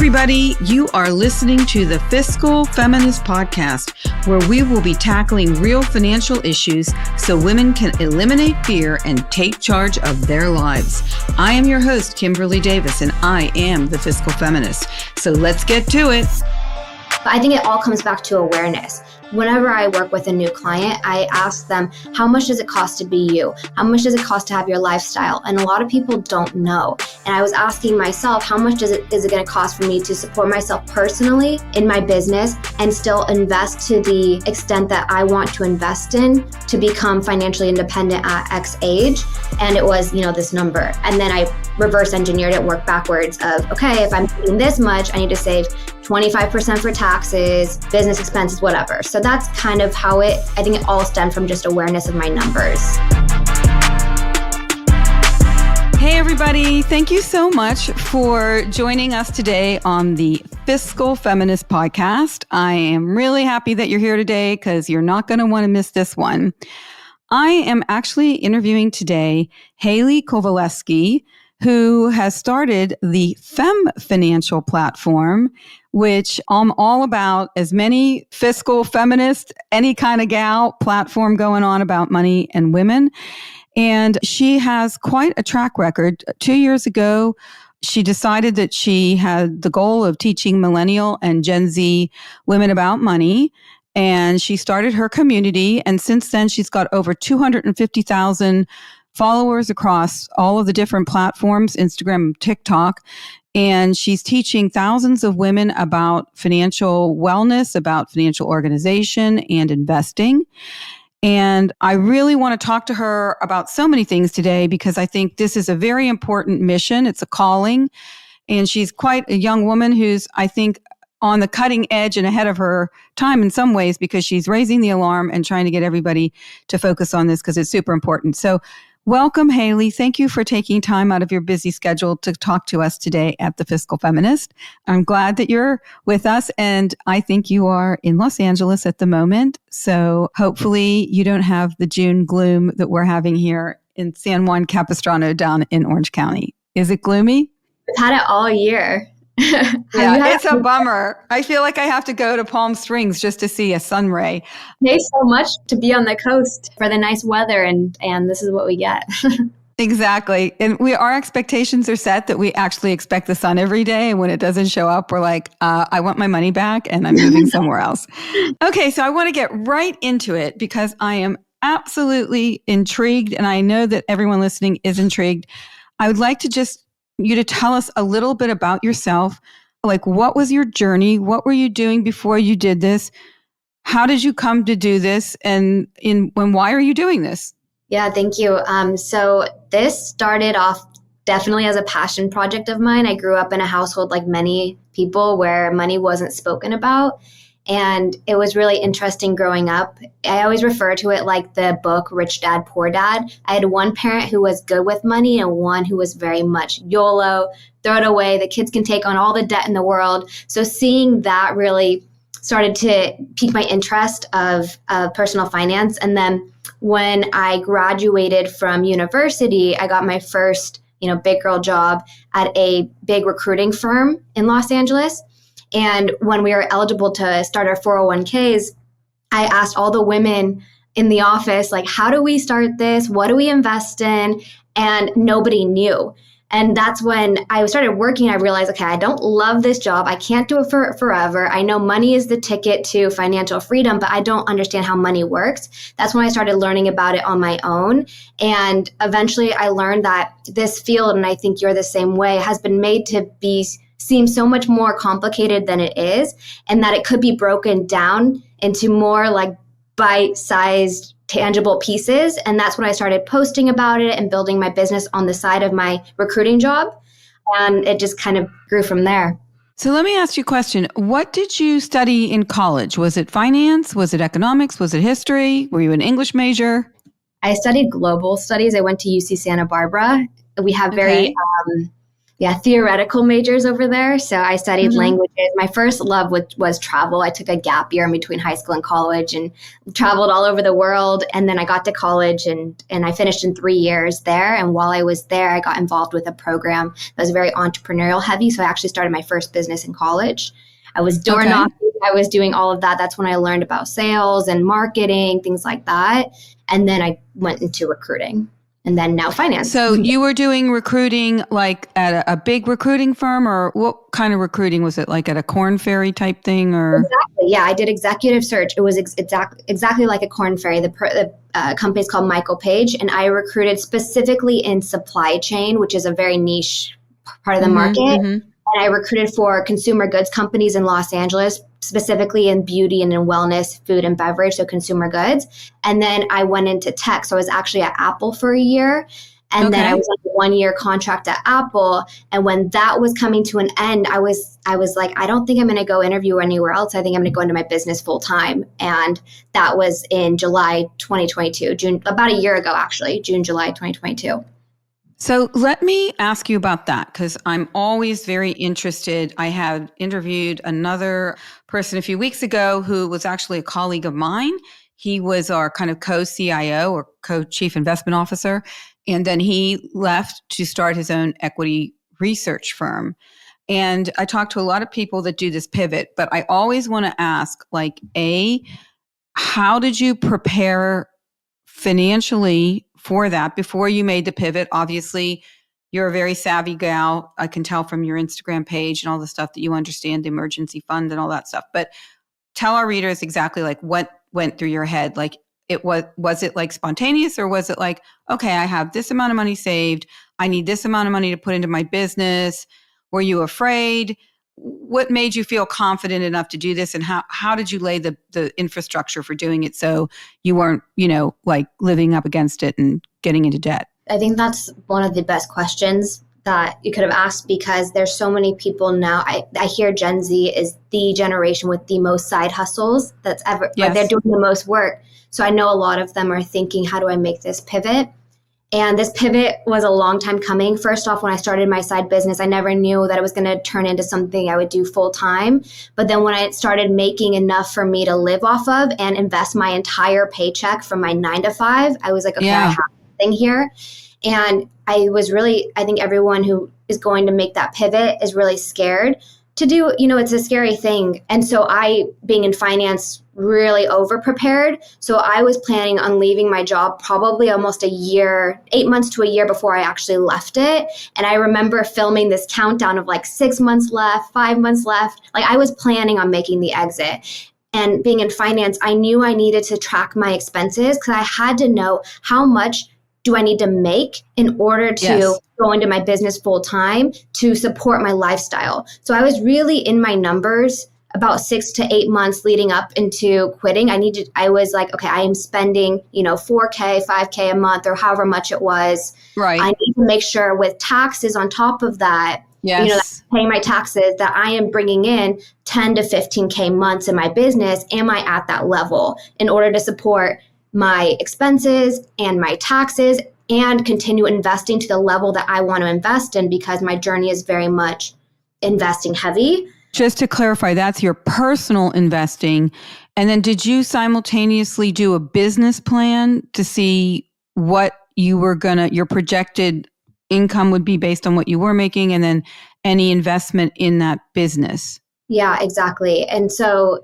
everybody. You are listening to the Fiscal Feminist podcast, where we will be tackling real financial issues so women can eliminate fear and take charge of their lives. I am your host, Kimberly Davis, and I am the Fiscal Feminist. So let's get to it. I think it all comes back to awareness. Whenever I work with a new client, I ask them, how much does it cost to be you? How much does it cost to have your lifestyle? And a lot of people don't know. And I was asking myself, how much is it going to cost for me to support myself personally in my business and still invest to the extent that I want to invest in to become financially independent at X age? And it was, this number. And then I reverse engineered it, worked backwards of, okay, if I'm doing this much, I need to save 25% for taxes, business expenses, whatever. So that's kind of how I think it all stemmed from just awareness of my numbers. Hey, everybody. Thank you so much for joining us today on the Fiscal Feminist podcast. I am really happy that you're here today because you're not going to want to miss this one. I am actually interviewing today Haley Kowaleski, who has started the Fem Financial platform, which I'm all about as many fiscal feminist, any kind of gal platform going on about money and women. And she has quite a track record. 2 years ago, she decided that she had the goal of teaching millennial and Gen Z women about money. And she started her community. And since then, she's got over 250,000 followers across all of the different platforms, Instagram, TikTok. And she's teaching thousands of women about financial wellness, about financial organization and investing. And I really want to talk to her about so many things today because I think this is a very important mission. It's a calling. And she's quite a young woman who's, I think, on the cutting edge and ahead of her time in some ways because she's raising the alarm and trying to get everybody to focus on this because it's super important. So welcome, Haley. Thank you for taking time out of your busy schedule to talk to us today at the Fiscal Feminist. I'm glad that you're with us, and I think you are in Los Angeles at the moment. So hopefully you don't have the June gloom that we're having here in San Juan Capistrano down in Orange County. Is it gloomy? We've had it all year. Yeah, it's a bummer. I feel like I have to go to Palm Springs just to see a sun ray. Pay so much to be on the coast for the nice weather, and this is what we get. Exactly. And our expectations are set that we actually expect the sun every day. And when it doesn't show up, we're like, I want my money back and I'm moving somewhere else. Okay, so I want to get right into it because I am absolutely intrigued. And I know that everyone listening is intrigued. I would like to just you to tell us a little bit about yourself. Like, what was your journey? What were you doing before you did this? How did you come to do this? And why are you doing this? Yeah, thank you. So this started off definitely as a passion project of mine. I grew up in a household like many people where money wasn't spoken about. And it was really interesting growing up. I always refer to it like the book Rich Dad, Poor Dad. I had one parent who was good with money and one who was very much YOLO, throw it away. The kids can take on all the debt in the world. So seeing that really started to pique my interest of personal finance. And then when I graduated from university, I got my first, big girl job at a big recruiting firm in Los Angeles. And when we were eligible to start our 401ks, I asked all the women in the office, like, how do we start this? What do we invest in? And nobody knew. And that's when I started working. I realized, okay, I don't love this job. I can't do it for forever. I know money is the ticket to financial freedom, but I don't understand how money works. That's when I started learning about it on my own. And eventually I learned that this field, and I think you're the same way, has been made to seem so much more complicated than it is, and that it could be broken down into more like bite-sized tangible pieces. And that's when I started posting about it and building my business on the side of my recruiting job. And it just kind of grew from there. So let me ask you a question. What did you study in college? Was it finance? Was it economics? Was it history? Were you an English major? I studied global studies. I went to UC Santa Barbara. We have very theoretical majors over there. So I studied languages. My first love was travel. I took a gap year in between high school and college and traveled all over the world. And then I got to college and I finished in 3 years there. And while I was there, I got involved with a program that was very entrepreneurial heavy. So I actually started my first business in college. I was door knocking. I was doing all of that. That's when I learned about sales and marketing, things like that. And then I went into recruiting. And then now finance. So you were doing recruiting like at a big recruiting firm, or what kind of recruiting was it? Like at a Corn Ferry type thing, or? Exactly. Yeah, I did executive search. It was exactly like a Corn Ferry. The company is called Michael Page, and I recruited specifically in supply chain, which is a very niche part of the market. And I recruited for consumer goods companies in Los Angeles, specifically in beauty and in wellness, food and beverage, so consumer goods. And then I went into tech. So I was actually at Apple for a year. And then I was on a 1-year contract at Apple. And when that was coming to an end, I was like, I don't think I'm going to go interview anywhere else. I think I'm going to go into my business full time. And that was in July 2022, June, about a year ago, actually, June, July 2022. So let me ask you about that, because I'm always very interested. I had interviewed another person a few weeks ago who was actually a colleague of mine. He was our kind of co-CIO or co-chief investment officer. And then he left to start his own equity research firm. And I talked to a lot of people that do this pivot, but I always want to ask, like, how did you prepare financially for that before you made the pivot? Obviously, you're a very savvy gal. I can tell from your Instagram page and all the stuff that you understand the emergency fund and all that stuff. But tell our readers exactly like what went through your head. Like, was it like spontaneous, or was it like, okay, I have this amount of money saved. I need this amount of money to put into my business. Were you afraid? What made you feel confident enough to do this? And how did you lay the infrastructure for doing it so you weren't, like living up against it and getting into debt? I think that's one of the best questions that you could have asked, because there's so many people now. I hear Gen Z is the generation with the most side hustles that's ever, like they're doing the most work. So I know a lot of them are thinking, how do I make this pivot? And this pivot was a long time coming. First off, when I started my side business, I never knew that it was going to turn into something I would do full time. But then when I started making enough for me to live off of and invest my entire paycheck from my 9 to 5, I was like, okay, I have something here. And I think everyone who is going to make that pivot is really scared to do, it's a scary thing. And so I, being in finance, really over prepared. So I was planning on leaving my job probably almost a year, 8 months to a year before I actually left it. And I remember filming this countdown of like 6 months left, 5 months left. Like I was planning on making the exit. And being in finance, I knew I needed to track my expenses because I had to know how much do I need to make in order to go into my business full time to support my lifestyle. So I was really in my numbers about 6 to 8 months leading up into quitting. I was like, okay, I am spending, $4K, $5K a month or however much it was. Right. I need to make sure with taxes on top of that, paying my taxes, that I am bringing in 10 to 15K months in my business. Am I at that level in order to support my expenses and my taxes and continue investing to the level that I want to invest in, because my journey is very much investing heavy. Just to clarify, that's your personal investing. And then did you simultaneously do a business plan to see what your projected income would be based on what you were making, and then any investment in that business? Yeah, exactly. And so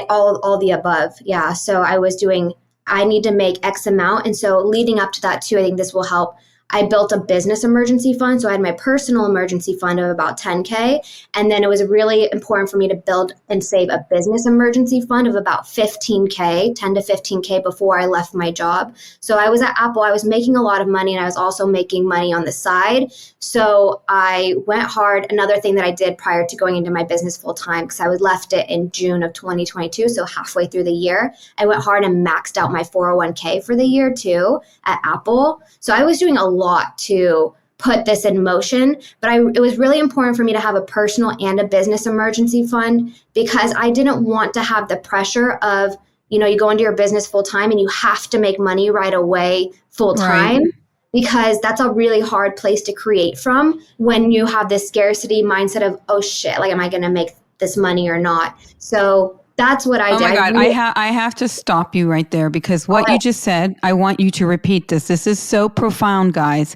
all the above. Yeah. So I need to make X amount. And so leading up to that too, I think this will help. I built a business emergency fund. So I had my personal emergency fund of about 10K. And then it was really important for me to build and save a business emergency fund of about 15K, 10 to 15K before I left my job. So I was at Apple, I was making a lot of money, and I was also making money on the side. So I went hard. Another thing that I did prior to going into my business full time, because I was left it in June of 2022, so halfway through the year, I went hard and maxed out my 401k for the year too at Apple. So I was doing a lot to put this in motion, but it was really important for me to have a personal and a business emergency fund, because I didn't want to have the pressure of, you go into your business full time and you have to make money right away full time. Right. because that's a really hard place to create from when you have this scarcity mindset of, oh shit, like, am I going to make this money or not? So that's what I Oh did. my God, I have to stop you right there because what you just said, I want you to repeat this. This is so profound, guys.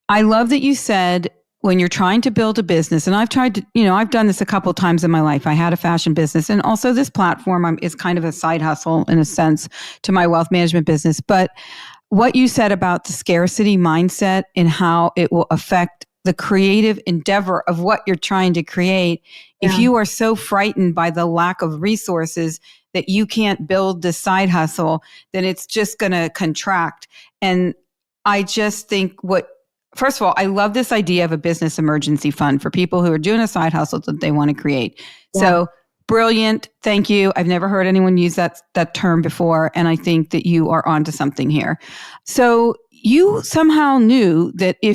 I love that you said when you're trying to build a business, and I've tried to, I've done this a couple of times in my life. I had a fashion business, and also this platform is kind of a side hustle in a sense to my wealth management business. But what you said about the scarcity mindset and how it will affect the creative endeavor of what you're trying to create. Yeah. If you are so frightened by the lack of resources that you can't build this side hustle, then it's just going to contract. And I just think first of all, I love this idea of a business emergency fund for people who are doing a side hustle that they want to create. Yeah. So brilliant. Thank you. I've never heard anyone use that term before. And I think that you are onto something here. So you somehow knew that I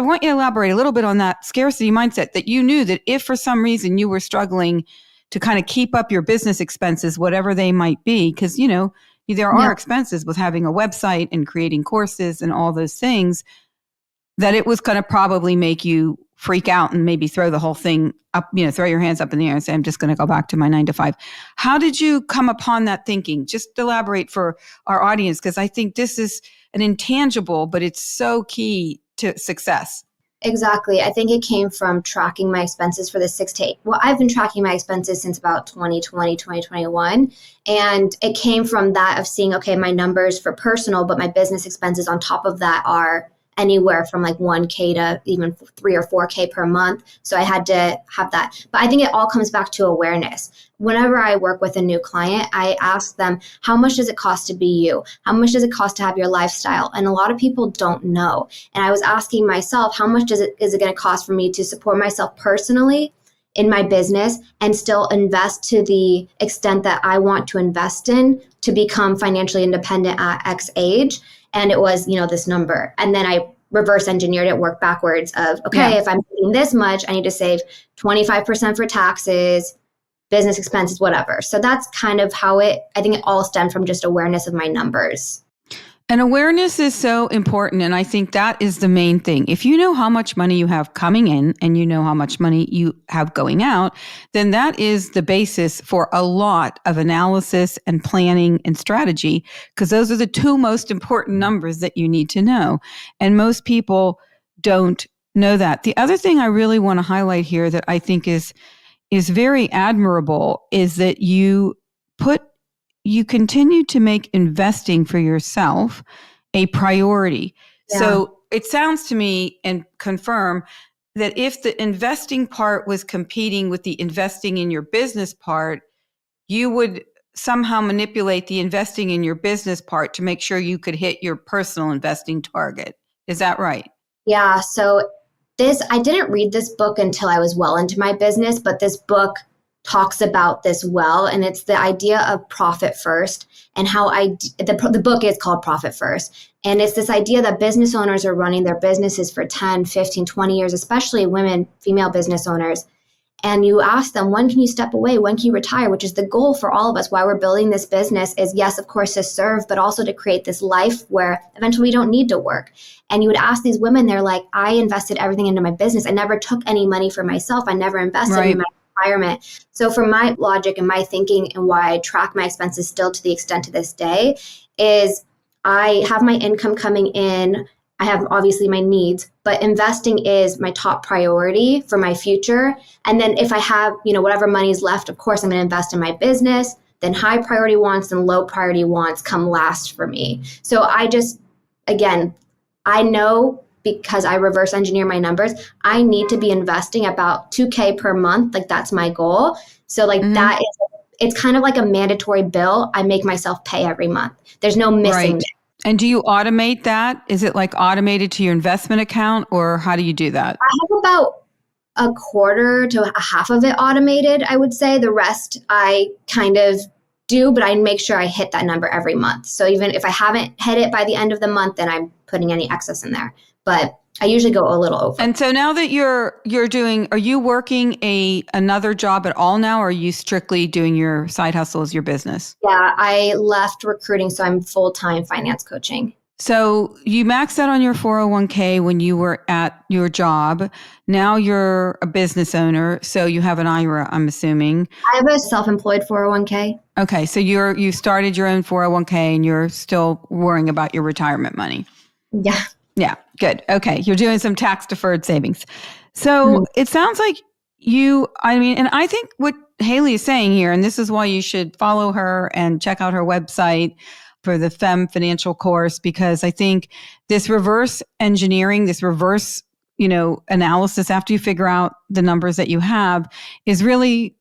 want you to elaborate a little bit on that scarcity mindset, that you knew that if for some reason you were struggling to kind of keep up your business expenses, whatever they might be, because, there are expenses with having a website and creating courses and all those things, that it was going to probably make you freak out and maybe throw the whole thing up, throw your hands up in the air and say, I'm just going to go back to my 9 to 5. How did you come upon that thinking? Just elaborate for our audience, because I think this is an intangible, but it's so key to success. Exactly. I think it came from tracking my expenses for the 6 to 8. Well, I've been tracking my expenses since about 2020, 2021. And it came from that of seeing, okay, my numbers for personal, but my business expenses on top of that are anywhere from like 1K to even 3 or 4K per month. So I had to have that. But I think it all comes back to awareness. Whenever I work with a new client, I ask them, how much does it cost to be you? How much does it cost to have your lifestyle? And a lot of people don't know. And I was asking myself, how much is it going to cost for me to support myself personally in my business and still invest to the extent that I want to invest in to become financially independent at X age? And it was, this number. And then I reverse engineered it, work backwards of, okay, if I'm making this much, I need to save 25% for taxes, business expenses, whatever. So that's kind of how I think it all stemmed from just awareness of my numbers. And awareness is so important. And I think that is the main thing. If you know how much money you have coming in and you know how much money you have going out, then that is the basis for a lot of analysis and planning and strategy, because those are the two most important numbers that you need to know. And most people don't know that. The other thing I really want to highlight here that I think is very admirable is that you continue to make investing for yourself a priority. Yeah. So it sounds to me, and confirm, that if the investing part was competing with the investing in your business part, you would somehow manipulate the investing in your business part to make sure you could hit your personal investing target. Is that right? Yeah. So I didn't read this book until I was well into my business, but this book talks about this well, and it's the idea of profit first, and how the book is called Profit First. And it's this idea that business owners are running their businesses for 10, 15, 20 years, especially women, female business owners. And you ask them, when can you step away? When can you retire? Which is the goal for all of us. Why we're building this business is, yes, of course, to serve, but also to create this life where eventually we don't need to work. And you would ask these women, they're like, I invested everything into my business. I never took any money for myself. I never invested in my environment. So for my logic and my thinking, and why I track my expenses still to the extent to this day, is I have my income coming in. I have obviously my needs, but investing is my top priority for my future. And then if I have, whatever money's left, of course, I'm going to invest in my business. Then high priority wants and low priority wants come last for me. So I know, because I reverse engineer my numbers, I need to be investing about 2K per month. Like, that's my goal. So that it's kind of like a mandatory bill I make myself pay every month. There's no missing. Right. And do you automate that? Is it like automated to your investment account, or how do you do that? I have about a quarter to a half of it automated, I would say. The rest I kind of do, but I make sure I hit that number every month. So even if I haven't hit it by the end of the month, then I'm putting any excess in there. But I usually go a little over. And so now that you're doing, are you working another job at all now, or are you strictly doing your side hustle as your business? Yeah, I left recruiting, so I'm full-time finance coaching. So you maxed out on your 401k when you were at your job. Now you're a business owner, so you have an IRA, I'm assuming. I have a self-employed 401k. Okay, so you started your own 401k and you're still worrying about your retirement money. Yeah. Yeah, good. Okay, you're doing some tax deferred savings. So it sounds like and I think what Haley is saying here, and this is why you should follow her and check out her website for the Fem Financial course, because I think this reverse engineering, this reverse, analysis after you figure out the numbers that you have is really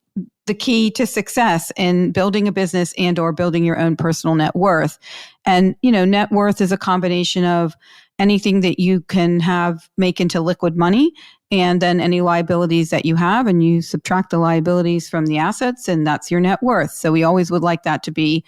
the key to success in building a business and or building your own personal net worth. And, net worth is a combination of anything that you can make into liquid money, and then any liabilities that you have, and you subtract the liabilities from the assets, and that's your net worth. So we always would like that to be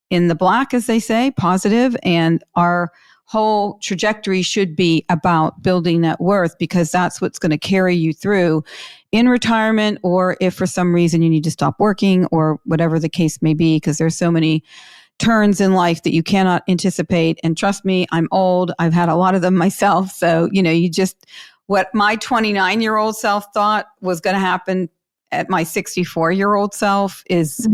in the black, as they say, positive, and our whole trajectory should be about building net worth, because that's what's going to carry you through in retirement, or if for some reason you need to stop working or whatever the case may be, because there's so many turns in life that you cannot anticipate. And trust me, I'm old. I've had a lot of them myself. So, what my 29-year-old self thought was going to happen at my 64-year-old self is,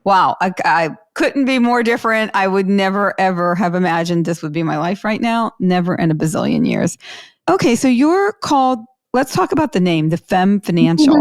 wow, I couldn't be more different. I would never, ever have imagined this would be my life right now. Never in a bazillion years. Okay, so you're called, let's talk about the name, the Fem Financial.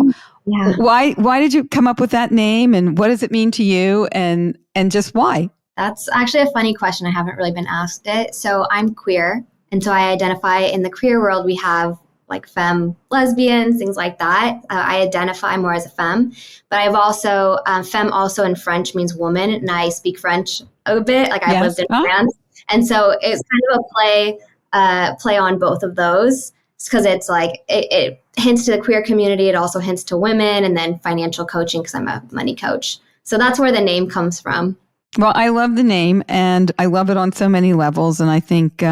Yeah. Why did you come up with that name, and what does it mean to you, and just why? That's actually a funny question. I haven't really been asked it. So I'm queer. And so I identify in the queer world, we have like femme lesbians, things like that. I identify more as a femme, but I've also, femme also in French means woman, and I speak French a bit, like I've lived in France. And so it's kind of a play on both of those, because it's like, it hints to the queer community. It also hints to women, and then financial coaching, because I'm a money coach. So that's where the name comes from. Well, I love the name, and I love it on so many levels. And I think,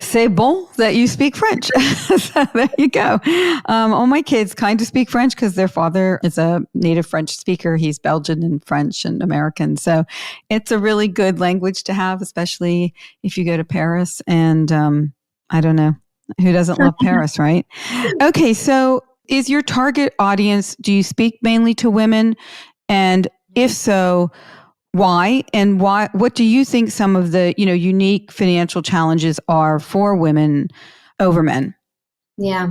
c'est bon that you speak French. So there you go. All my kids kind of speak French because their father is a native French speaker. He's Belgian and French and American. So it's a really good language to have, especially if you go to Paris. And I don't know, who doesn't love Paris, right? Okay, so is your target audience, do you speak mainly to women? And if so, why? And what do you think some of the, unique financial challenges are for women over men? Yeah.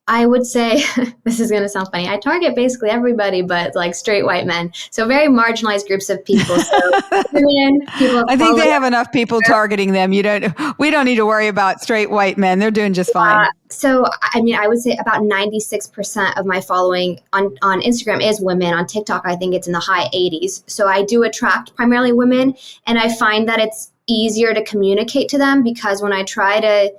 I would say, this is going to sound funny, I target basically everybody but like straight white men. So very marginalized groups of people. So women, people of I think color. they have enough people targeting them. We don't need to worry about straight white men. They're doing just fine. So, I would say about 96% of my following on Instagram is women. On TikTok, I think it's in the high 80s. So I do attract primarily women, and I find that it's easier to communicate to them, because when I try to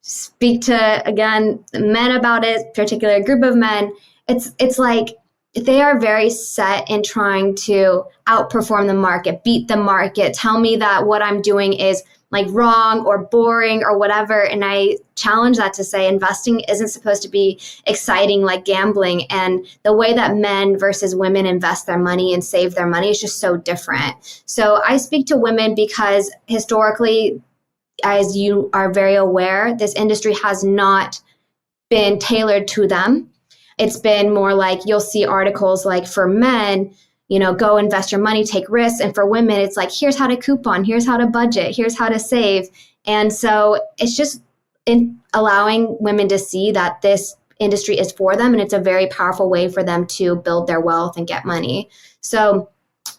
speak to, again, men about it, particular group of men, it's like they are very set in trying to outperform the market, beat the market, tell me that what I'm doing is like wrong or boring or whatever. And I challenge that to say investing isn't supposed to be exciting like gambling. And the way that men versus women invest their money and save their money is just so different. So I speak to women because historically, as you are very aware, this industry has not been tailored to them. It's been more like you'll see articles like for men, go invest your money, take risks. And for women, it's like, here's how to coupon, here's how to budget, here's how to save. And so it's just in allowing women to see that this industry is for them. And it's a very powerful way for them to build their wealth and get money. So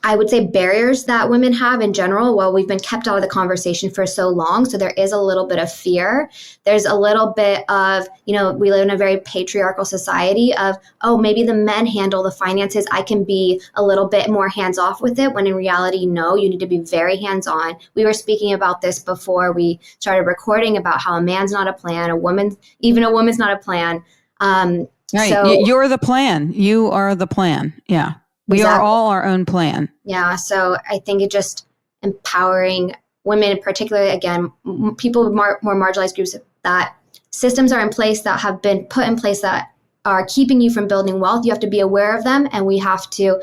I would say barriers that women have in general, well, we've been kept out of the conversation for so long. So there is a little bit of fear. There's a little bit of, we live in a very patriarchal society of, oh, maybe the men handle the finances. I can be a little bit more hands off with it, when in reality, no, you need to be very hands on. We were speaking about this before we started recording about how a man's not a plan, even a woman's not a plan. Right. So, you're the plan. You are the plan. Yeah. We are all our own plan. Yeah. So I think it just empowering women, particularly, again, people with more marginalized groups, that systems are in place that have been put in place that are keeping you from building wealth. You have to be aware of them, and we have to,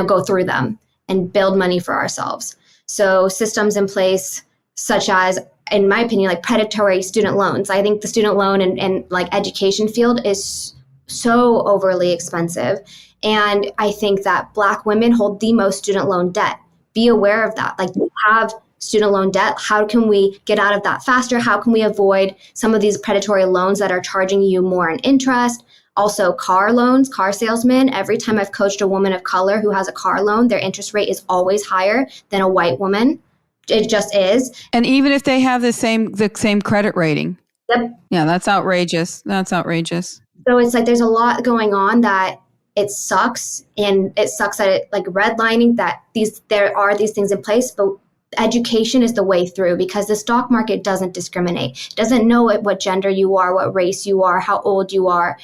go through them and build money for ourselves. So systems in place such as, in my opinion, like predatory student loans. I think the student loan and like education field is so overly expensive. And I think that Black women hold the most student loan debt. Be aware of that. Like, you have student loan debt. How can we get out of that faster? How can we avoid some of these predatory loans that are charging you more in interest? Also, car loans, car salesmen. Every time I've coached a woman of color who has a car loan, their interest rate is always higher than a white woman. It just is. And even if they have the same credit rating. Yep. Yeah, that's outrageous. That's outrageous. So it's like there's a lot going on that it sucks. And it sucks that it, like redlining, that there are these things in place, but education is the way through, because the stock market doesn't discriminate. It doesn't know what gender you are, what race you are, how old you are.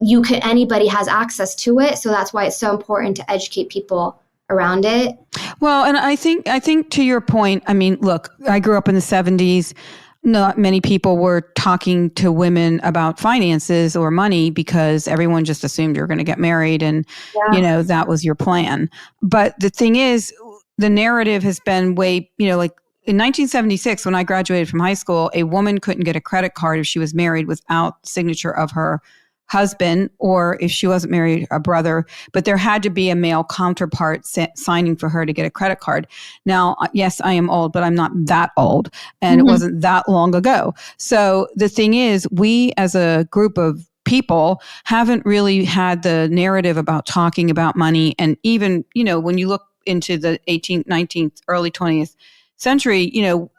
Anybody has access to it. So that's why it's so important to educate people around it. Well, and I think to your point, I mean, look, I grew up in the 70s. Not many people were talking to women about finances or money because everyone just assumed you're going to get married and, that was your plan. But the thing is, the narrative has been way, like in 1976, when I graduated from high school, a woman couldn't get a credit card if she was married without signature of her husband, or if she wasn't married, a brother, but there had to be a male counterpart signing for her to get a credit card. Now, yes, I am old, but I'm not that old, and it wasn't that long ago. So the thing is, we as a group of people haven't really had the narrative about talking about money. And even, when you look into the 18th, 19th, early 20th century,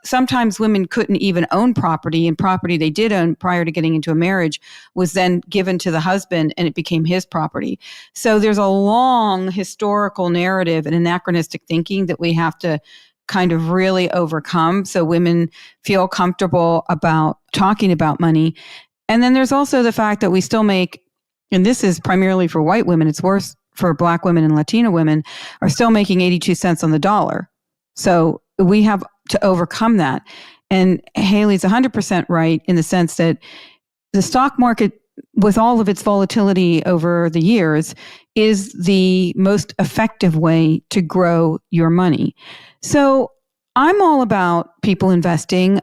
sometimes women couldn't even own property, and property they did own prior to getting into a marriage was then given to the husband and it became his property. So there's a long historical narrative and anachronistic thinking that we have to kind of really overcome so women feel comfortable about talking about money. And then there's also the fact that we still make, and this is primarily for white women, it's worse for Black women and Latina women, are still making 82 cents on the dollar. So we have to overcome that. And Haley's 100% right in the sense that the stock market, with all of its volatility over the years, is the most effective way to grow your money. So I'm all about people investing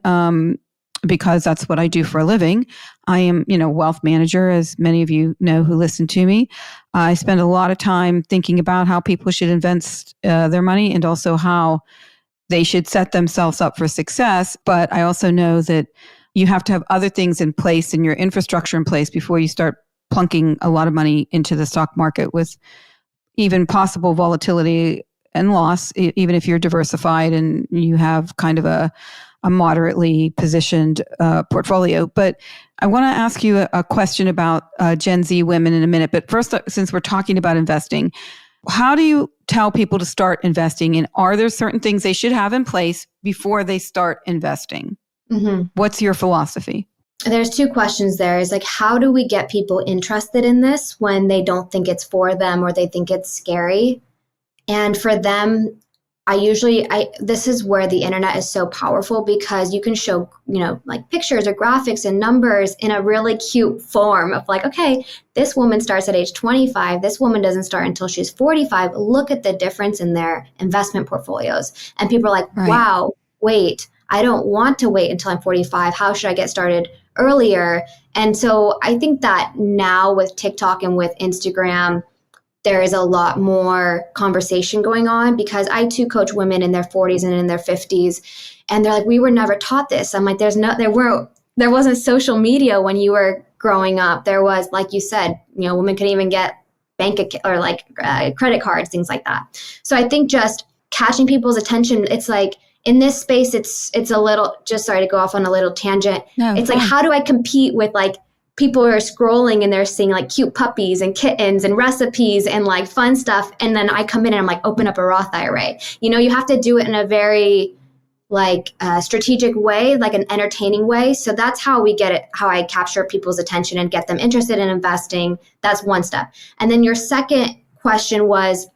because that's what I do for a living. I am, wealth manager, as many of you know who listen to me. I spend a lot of time thinking about how people should invest their money and also how they should set themselves up for success. But I also know that you have to have other things in place and your infrastructure in place before you start plunking a lot of money into the stock market with even possible volatility and loss, even if you're diversified and you have kind of a moderately positioned portfolio. But I want to ask you a question about Gen Z women in a minute. But first, since we're talking about investing, how do you tell people to start investing? And are there certain things they should have in place before they start investing? Mm-hmm. What's your philosophy? There's two questions there. Is like, how do we get people interested in this when they don't think it's for them or they think it's scary? And for them, this is where the internet is so powerful, because you can show, like pictures or graphics and numbers in a really cute form of like, okay, this woman starts at age 25. This woman doesn't start until she's 45. Look at the difference in their investment portfolios. And people are like, wow, wait, I don't want to wait until I'm 45. How should I get started earlier? And so I think that now with TikTok and with Instagram, there is a lot more conversation going on, because I too coach women in their 40s and in their 50s, and they're like, we were never taught this. I'm like, there wasn't social media when you were growing up. There was, like you said, women could even get credit cards, things like that. So I think just catching people's attention, it's like in this space, it's a little, just sorry to go off on a little tangent. No, it's like, how do I compete with like people are scrolling and they're seeing like cute puppies and kittens and recipes and like fun stuff. And then I come in and I'm like, open up a Roth IRA. You have to do it in a very like strategic way, like an entertaining way. So that's how we get it, how I capture people's attention and get them interested in investing. That's one step. And then your second question was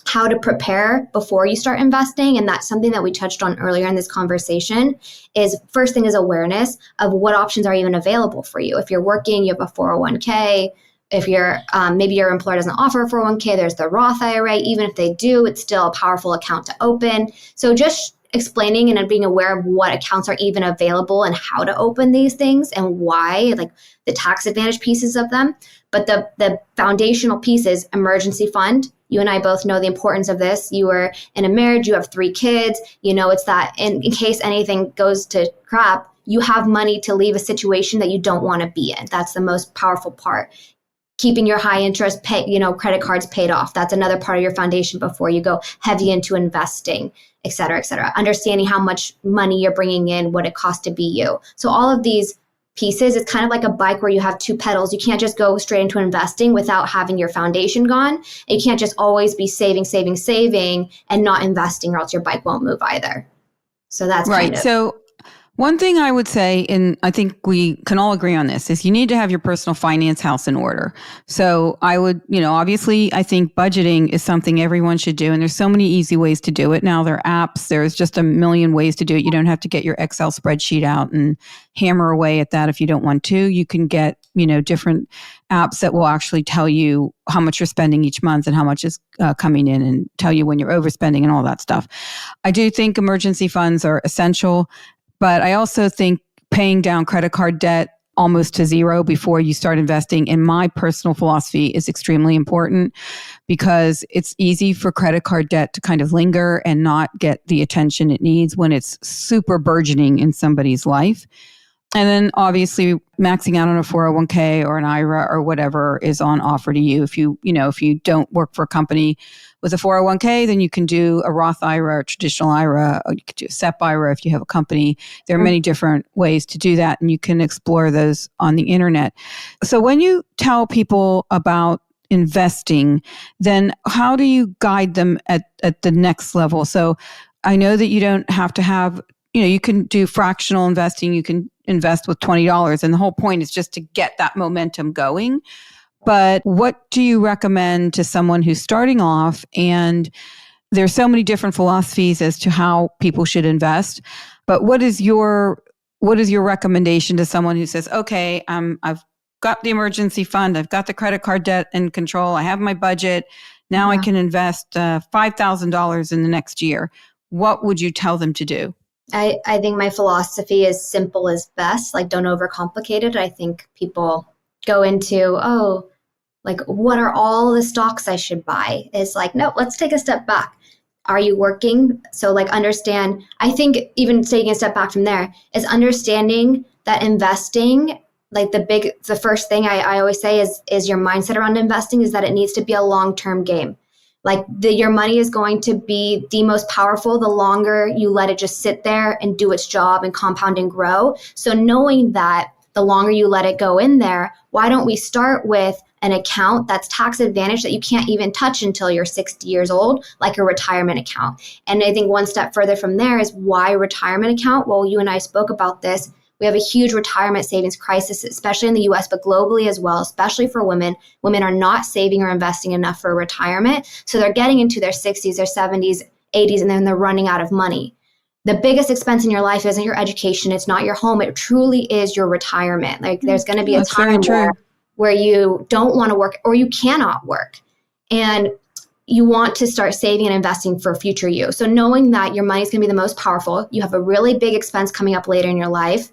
how to prepare before you start investing. And that's something that we touched on earlier in this conversation. Is first thing is awareness of what options are even available for you. If you're working, you have a 401k. If you're maybe your employer doesn't offer a 401k, there's the Roth IRA. Even if they do, it's still a powerful account to open. So just explaining and being aware of what accounts are even available and how to open these things and why, like the tax advantage pieces of them. But the foundational piece is emergency fund. You and I both know the importance of this. You are in a marriage, you have 3 kids, it's that in case anything goes to crap, you have money to leave a situation that you don't want to be in. That's the most powerful part. Keeping your high interest credit cards paid off. That's another part of your foundation before you go heavy into investing, et cetera, et cetera. Understanding how much money you're bringing in, what it costs to be you. So all of these pieces, it's kind of like a bike where you have 2 pedals. You can't just go straight into investing without having your foundation gone. And you can't just always be saving and not investing, or else your bike won't move either. So that's right. So one thing I would say, and I think we can all agree on this, is you need to have your personal finance house in order. So I would, obviously, I think budgeting is something everyone should do. And there's so many easy ways to do it. Now there are apps. There's just a million ways to do it. You don't have to get your Excel spreadsheet out and hammer away at that if you don't want to. You can get, different apps that will actually tell you how much you're spending each month and how much is coming in, and tell you when you're overspending and all that stuff. I do think emergency funds are essential. But I also think paying down credit card debt almost to zero before you start investing, in my personal philosophy, is extremely important, because it's easy for credit card debt to kind of linger and not get the attention it needs when it's super burgeoning in somebody's life. And then obviously maxing out on a 401k or an IRA or whatever is on offer to you. If you don't work for a company with a 401k, then you can do a Roth IRA, a traditional IRA, or you could do a SEP IRA if you have a company. There are many different ways to do that, and you can explore those on the internet. So when you tell people about investing, then how do you guide them at the next level? So I know that you don't have to have, you can do fractional investing, you can invest with $20, and the whole point is just to get that momentum going. But what do you recommend to someone who's starting off? And there's so many different philosophies as to how people should invest. But what is your recommendation to someone who says, okay, I've got the emergency fund, I've got the credit card debt in control, I have my budget, now I can invest $5,000 in the next year. What would you tell them to do? I think my philosophy is simple as best. Like, don't overcomplicate it. I think people go into, what are all the stocks I should buy? It's like, no, let's take a step back. Are you working? So understand, I think even taking a step back from there is understanding that investing, the first thing I always say is your mindset around investing is that it needs to be a long-term game. Your money is going to be the most powerful the longer you let it just sit there and do its job and compound and grow. So knowing that the longer you let it go in there, why don't we start with an account that's tax advantage that you can't even touch until you're 60 years old, like a retirement account. And I think one step further from there is, why retirement account? Well, you and I spoke about this. We have a huge retirement savings crisis, especially in the US, but globally as well, especially for women. Women are not saving or investing enough for retirement. So they're getting into their 60s, their 70s, 80s, and then they're running out of money. The biggest expense in your life isn't your education. It's not your home. It truly is your retirement. There's going to be a time where you don't want to work or you cannot work. And you want to start saving and investing for future you. So knowing that your money is going to be the most powerful, you have a really big expense coming up later in your life,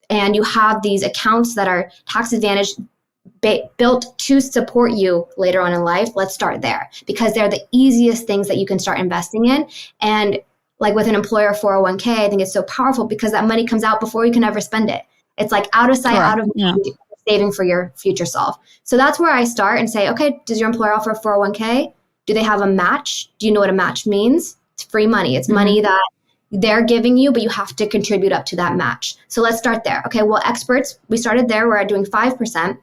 and you have these accounts that are tax advantage built to support you later on in life, let's start there, because they're the easiest things that you can start investing in. And with an employer 401k, I think it's so powerful because that money comes out before you can ever spend it. It's out of sight, out of mind, saving for your future self. So that's where I start and say, okay, does your employer offer a 401k? Do they have a match? Do you know what a match means? It's free money. It's money that they're giving you, but you have to contribute up to that match. So let's start there. Okay, well, experts, we started there. We're doing 5%.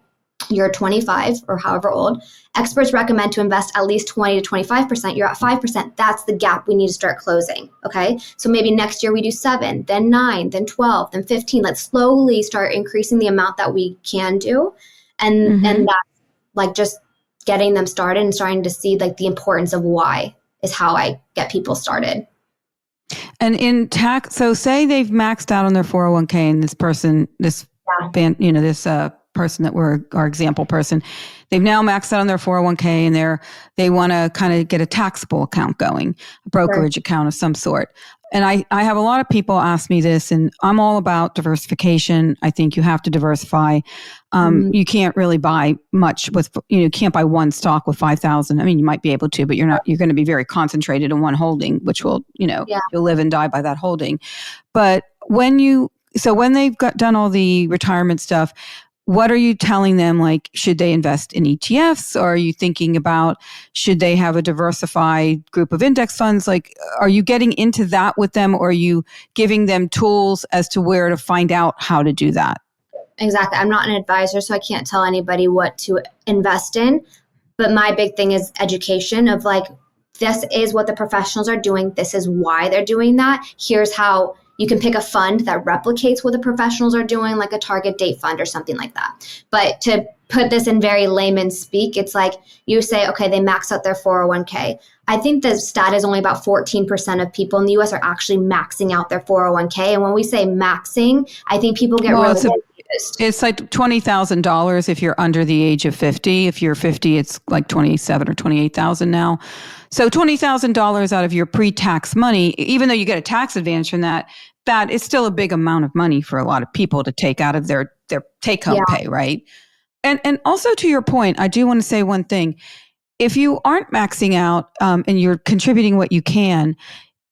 You're 25 or however old. Experts recommend to invest at least 20 to 25%. You're at 5%. That's the gap we need to start closing. Okay, so maybe next year we do 7, then 9, then 12, then 15. Let's slowly start increasing the amount that we can do. And that's just getting them started and starting to see the importance of why is how I get people started. And in tax, so say they've maxed out on their 401k, and this person, this person that we're our example person, they've now maxed out on their 401k, and they want to kind of get a taxable account going, a brokerage account of some sort. And I have a lot of people ask me this, and I'm all about diversification. I think you have to diversify. You can't really buy much with, you can't buy one stock with 5,000. I mean, you might be able to, but you're going to be very concentrated in one holding, which will, you'll live and die by that holding. But when they've done all the retirement stuff, what are you telling them? Like, should they invest in ETFs? Or are you thinking about, should they have a diversified group of index funds? Like, are you getting into that with them, or are you giving them tools as to where to find out how to do that? Exactly. I'm not an advisor, so I can't tell anybody what to invest in. But my big thing is education of like, this is what the professionals are doing. This is why they're doing that. Here's how you can pick a fund that replicates what the professionals are doing, like a target date fund or something like that. But to put this in very layman's speak, it's like you say, okay, they max out their 401k. I think the stat is only about 14% of people in the US are actually maxing out their 401k. And when we say maxing, I think people get really confused. It's like $20,000 if you're under the age of 50. If you're 50, it's like 27 or 28,000 now. So $20,000 out of your pre-tax money, even though you get a tax advantage from that is still a big amount of money for a lot of people to take out of their take-home pay, right? And also to your point, I do want to say one thing. If you aren't maxing out and you're contributing what you can,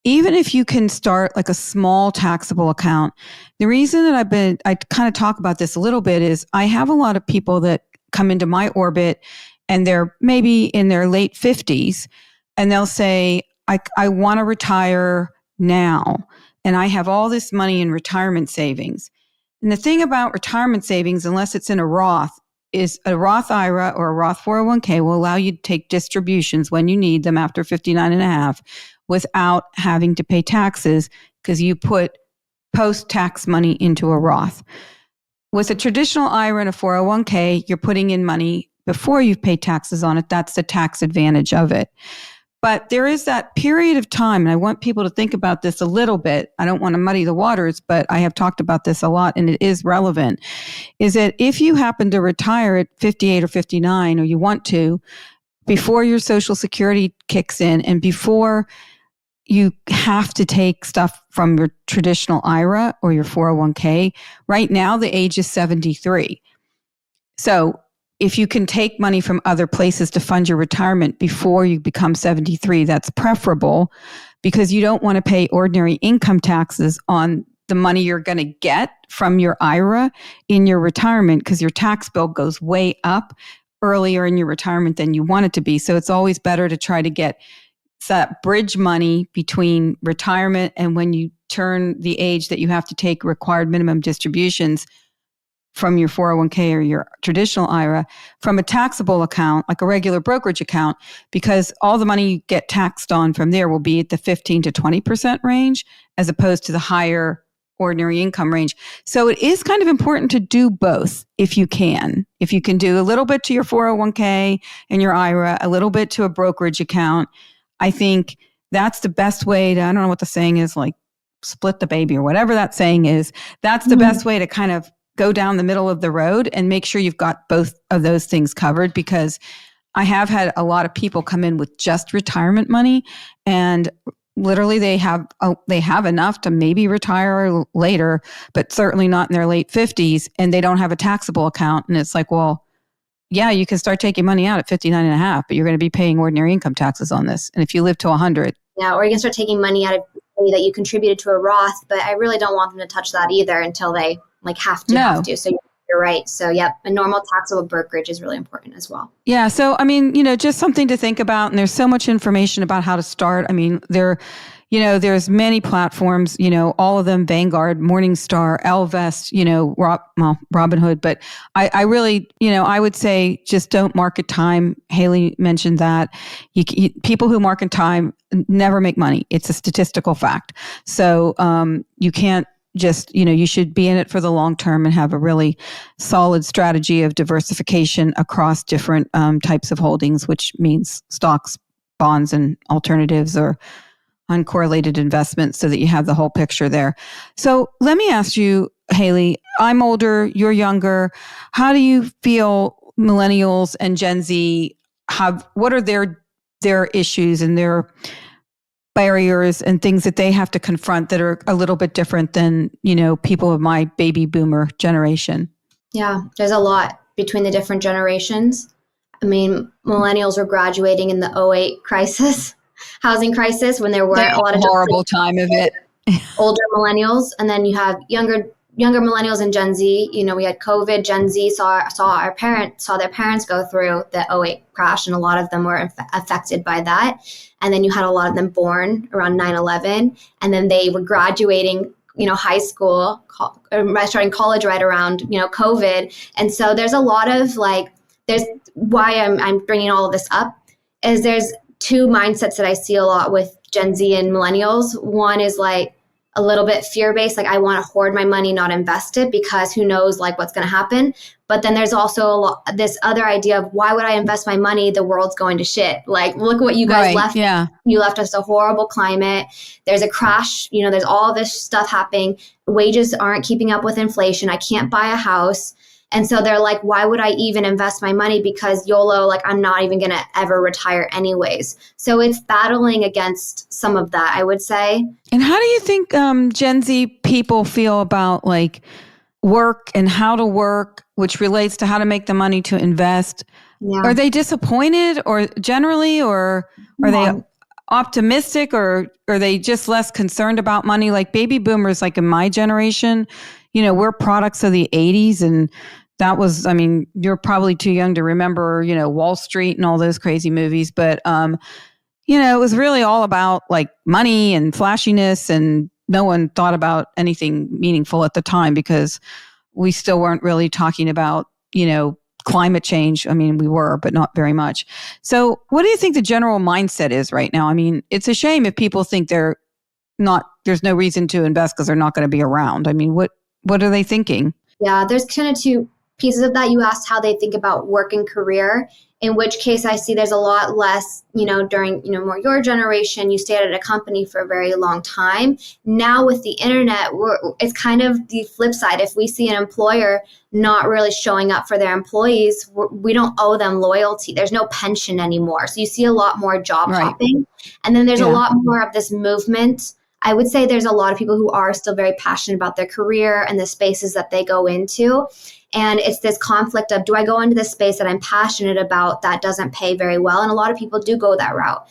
even if you can start like a small taxable account, the reason that I kind of talk about this a little bit is I have a lot of people that come into my orbit and they're maybe in their late 50s and they'll say, I want to retire now and I have all this money in retirement savings. And the thing about retirement savings, unless it's in a Roth, is a Roth IRA or a Roth 401k will allow you to take distributions when you need them after 59 and a half without having to pay taxes because you put post-tax money into a Roth. With a traditional IRA and a 401k, you're putting in money before you pay taxes on it. That's the tax advantage of it. But there is that period of time, and I want people to think about this a little bit. I don't want to muddy the waters, but I have talked about this a lot, and it is relevant, is that if you happen to retire at 58 or 59, or you want to, before your Social Security kicks in and before you have to take stuff from your traditional IRA or your 401k, right now the age is 73. So if you can take money from other places to fund your retirement before you become 73, that's preferable because you don't want to pay ordinary income taxes on the money you're going to get from your IRA in your retirement because your tax bill goes way up earlier in your retirement than you want it to be. So it's always better to try to get that bridge money between retirement and when you turn the age that you have to take required minimum distributions from your 401k or your traditional IRA from a taxable account, like a regular brokerage account, because all the money you get taxed on from there will be at the 15 to 20% range, as opposed to the higher ordinary income range. So it is kind of important to do both if you can. If you can do a little bit to your 401k and your IRA, a little bit to a brokerage account, I think that's the best way to, I don't know what the saying is, like split the baby or whatever that saying is. That's the best way to kind of go down the middle of the road and make sure you've got both of those things covered, because I have had a lot of people come in with just retirement money and literally they have enough to maybe retire later, but certainly not in their late 50s, and they don't have a taxable account. And it's like, well, yeah, you can start taking money out at 59 and a half, but you're going to be paying ordinary income taxes on this. And if you live to 100. Yeah, or you can start taking money out of that you contributed to a Roth, but I really don't want them to touch that either until they have to. So you're right. So a normal taxable brokerage is really important as well. Yeah. So, I mean, just something to think about. And there's so much information about how to start. I mean, there's many platforms, all of them, Vanguard, Morningstar, Ellevest, Robinhood. But I really, I would say just don't market time. Haley mentioned that. People who market time never make money. It's a statistical fact. So you can't just, you should be in it for the long term and have a really solid strategy of diversification across different types of holdings, which means stocks, bonds, and alternatives or uncorrelated investments, so that you have the whole picture there. So let me ask you, Haley, I'm older, you're younger. How do you feel millennials and Gen Z what are their issues and their barriers and things that they have to confront that are a little bit different than, people of my baby boomer generation. Yeah, there's a lot between the different generations. I mean, millennials were graduating in the '08 crisis, housing crisis, when there weren't a lot of horrible time of it. Older millennials, and then you have younger millennials and Gen Z. We had COVID. Gen Z saw their parents go through the '08 crash, and a lot of them were affected by that. And then you had a lot of them born around 9/11, and then they were graduating, high school, starting college right around, COVID. And so there's a lot of there's why I'm bringing all of this up is there's two mindsets that I see a lot with Gen Z and millennials. One is a little bit fear-based, I want to hoard my money, not invest it, because who knows what's going to happen. But then there's also this other idea of, why would I invest my money? The world's going to shit. Look what you guys left. Yeah. You left us a horrible climate. There's a crash. There's all this stuff happening. Wages aren't keeping up with inflation. I can't buy a house. And so they're like, why would I even invest my money? Because YOLO, I'm not even going to ever retire anyways. So it's battling against some of that, I would say. And how do you think Gen Z people feel about work and how to work, which relates to how to make the money to invest? Yeah. Are they disappointed or are they optimistic, or are they just less concerned about money? Baby boomers, in my generation, we're products of the 80s, and that was, you're probably too young to remember, Wall Street and all those crazy movies. But, it was really all about money and flashiness, and no one thought about anything meaningful at the time because we still weren't really talking about, climate change. We were, but not very much. So what do you think the general mindset is right now? It's a shame if people think there's no reason to invest because they're not going to be around. What are they thinking? Yeah, there's kind of two pieces of that. You asked how they think about work and career, in which case I see there's a lot less, during, more your generation, you stayed at a company for a very long time. Now with the internet, it's kind of the flip side. If we see an employer not really showing up for their employees, we don't owe them loyalty. There's no pension anymore. So you see a lot more job hopping. And then there's a lot more of this movement. I would say there's a lot of people who are still very passionate about their career and the spaces that they go into. And it's this conflict of, do I go into this space that I'm passionate about that doesn't pay very well? And a lot of people do go that route.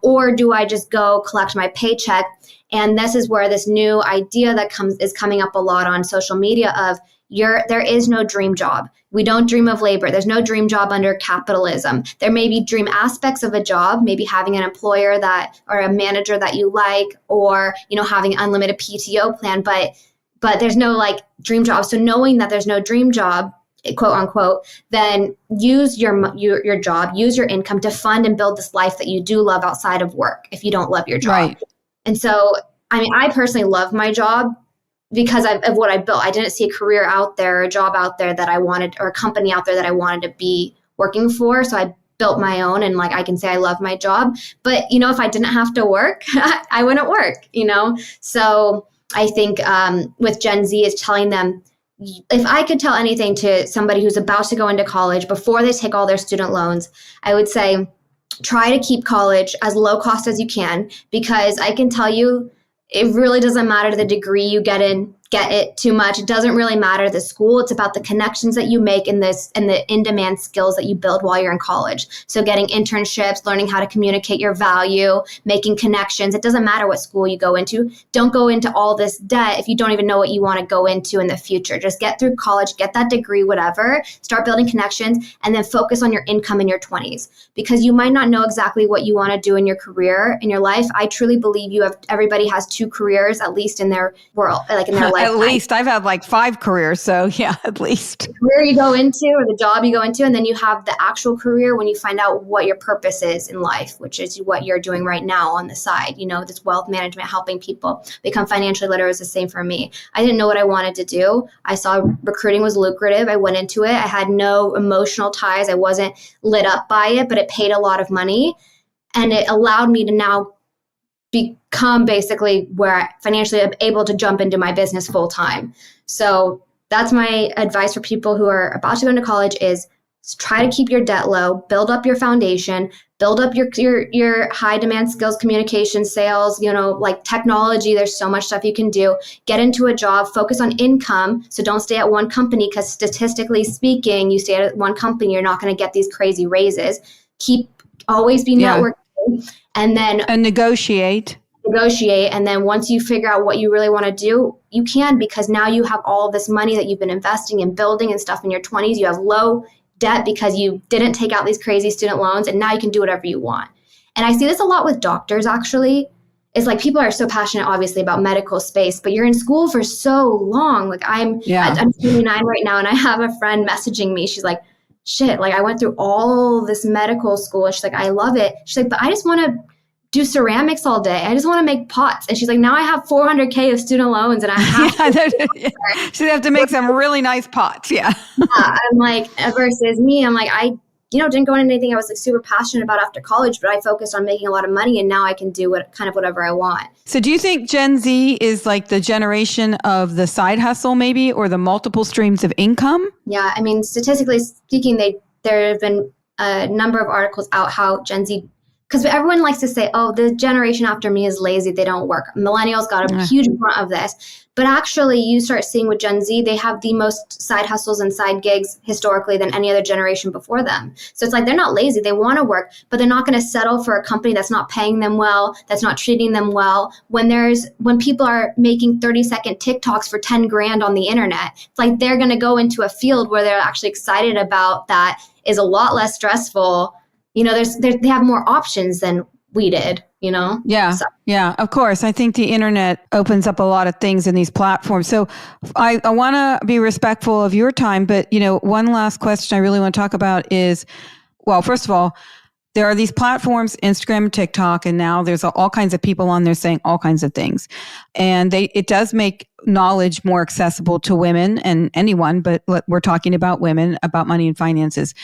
Or do I just go collect my paycheck? And this is where this new idea that is coming up a lot on social media of, there is no dream job. We don't dream of labor. There's no dream job under capitalism. There may be dream aspects of a job, maybe having an employer or a manager that you like, or, having an unlimited PTO plan, but there's no dream job. So knowing that there's no dream job, quote unquote, then use your job, use your income to fund and build this life that you do love outside of work if you don't love your job. Right. And so, I personally love my job because of what I built. I didn't see a career out there, or a job out there that I wanted, or a company out there that I wanted to be working for. So I built my own, and I can say I love my job. But, if I didn't have to work, I wouldn't work, So I think with Gen Z is telling them, if I could tell anything to somebody who's about to go into college before they take all their student loans, I would say try to keep college as low cost as you can, because I can tell you it really doesn't matter the degree you get it too much. It doesn't really matter the school. It's about the connections that you make and the in-demand skills that you build while you're in college. So getting internships, learning how to communicate your value, making connections. It doesn't matter what school you go into. Don't go into all this debt if you don't even know what you want to go into in the future. Just get through college, get that degree, whatever, start building connections, and then focus on your income in your 20s. Because you might not know exactly what you want to do in your career, in your life. I truly believe everybody has two careers, at least in their world, in their life. At least. I've had 5 careers, so yeah, at least. The career you go into, or the job you go into, and then you have the actual career when you find out what your purpose is in life, which is what you're doing right now on the side. This wealth management, helping people become financially literate, is the same for me. I didn't know what I wanted to do. I saw recruiting was lucrative. I went into it. I had no emotional ties. I wasn't lit up by it, but it paid a lot of money, and it allowed me to now become basically where financially I'm able to jump into my business full time. So that's my advice for people who are about to go into college is try to keep your debt low, build up your foundation, build up your high demand skills, communication, sales, like technology. There's so much stuff you can do. Get into a job, focus on income. So don't stay at one company, because statistically speaking, you stay at one company, you're not going to get these crazy raises. Always be networking, and then negotiate. And then once you figure out what you really want to do, you can, because now you have all of this money that you've been investing in building and stuff in your 20s. You have low debt because you didn't take out these crazy student loans, and now you can do whatever you want. And I see this a lot with doctors, actually. It's like people are so passionate, obviously, about medical space, but you're in school for so long. Like I'm 29 right now, and I have a friend messaging me. She's like, shit, like I went through all this medical school, and she's like, I love it. She's like, but I just want to do ceramics all day. I just want to make pots. And she's like, now I have $400K of student loans, and I have she'd have to make some really nice pots. Yeah. I'm like, versus me, I'm like, I didn't go into anything I was like super passionate about after college, but I focused on making a lot of money, and now I can do whatever I want. So do you think Gen Z is like the generation of the side hustle maybe, or the multiple streams of income? Yeah. I mean, statistically speaking, there have been a number of articles out how Gen Z, because everyone likes to say, oh, the generation after me is lazy, they don't work. Millennials got a huge brunt of this. But actually, you start seeing with Gen Z, they have the most side hustles and side gigs historically than any other generation before them. So it's like they're not lazy, they want to work, but they're not going to settle for a company that's not paying them well, that's not treating them well. When people are making 30-second TikToks for 10 grand on the internet, it's like they're going to go into a field where they're actually excited about that, is a lot less stressful. They have more options than we did, Yeah. So. Yeah, of course. I think the internet opens up a lot of things in these platforms. So I want to be respectful of your time, but, one last question I really want to talk about is, well, first of all, there are these platforms, Instagram and TikTok, and now there's all kinds of people on there saying all kinds of things. And it does make knowledge more accessible to women and anyone, but we're talking about women, about money and finances.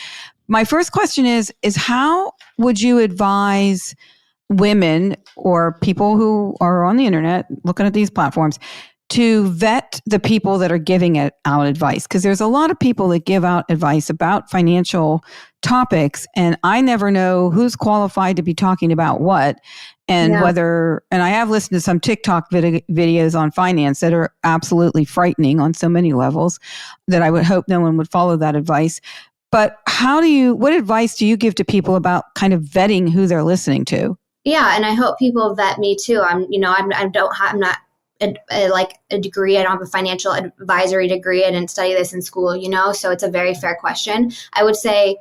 My first question is how would you advise women or people who are on the internet looking at these platforms to vet the people that are giving out advice? Because there's a lot of people that give out advice about financial topics, and I never know who's qualified to be talking about what, and whether, and I have listened to some TikTok videos on finance that are absolutely frightening on so many levels that I would hope no one would follow that advice. But what advice do you give to people about kind of vetting who they're listening to? Yeah, and I hope people vet me too. I'm not a degree. I don't have a financial advisory degree. I didn't study this in school, so it's a very fair question. I would say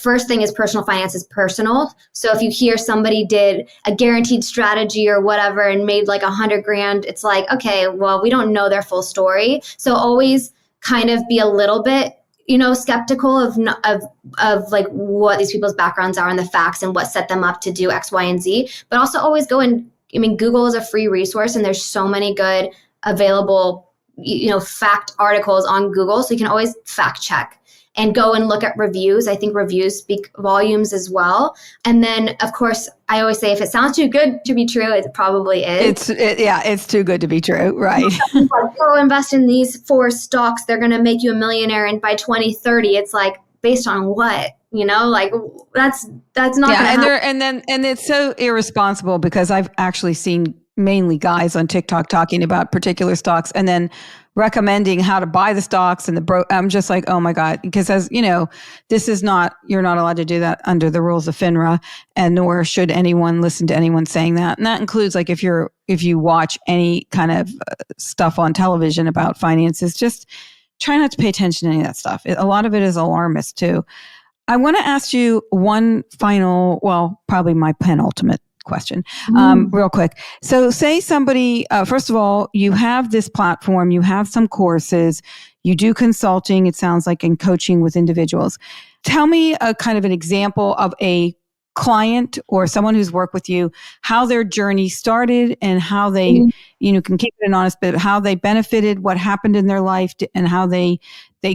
first thing is personal finance is personal. So if you hear somebody did a guaranteed strategy or whatever and made like $100 grand, it's like, okay, well, we don't know their full story. So always kind of be a little bit skeptical of like what these people's backgrounds are and the facts and what set them up to do X, Y, and Z. But also always Google is a free resource, and there's so many good available, fact articles on Google. So you can always fact check and go and look at reviews. I think reviews speak volumes as well. And then, of course, I always say if it sounds too good to be true, it probably is. It's too good to be true, right? Go invest in these 4 stocks. They're going to make you a millionaire, and by 2030, it's like based on what? Like that's not. Yeah, and it's so irresponsible, because I've actually seen mainly guys on TikTok talking about particular stocks and then recommending how to buy the stocks, and I'm just like, oh my God, because as you know, you're not allowed to do that under the rules of FINRA, and nor should anyone listen to anyone saying that. And that includes like if you watch any kind of stuff on television about finances, just try not to pay attention to any of that stuff. A lot of it is alarmist too. I want to ask you one final, well, probably my penultimate question, real quick. So say somebody, first of all, you have this platform, you have some courses, you do consulting, it sounds like, and coaching with individuals. Tell me a kind of an example of a client or someone who's worked with you, how their journey started and how they, can keep it honest, but how they benefited, what happened in their life, and how they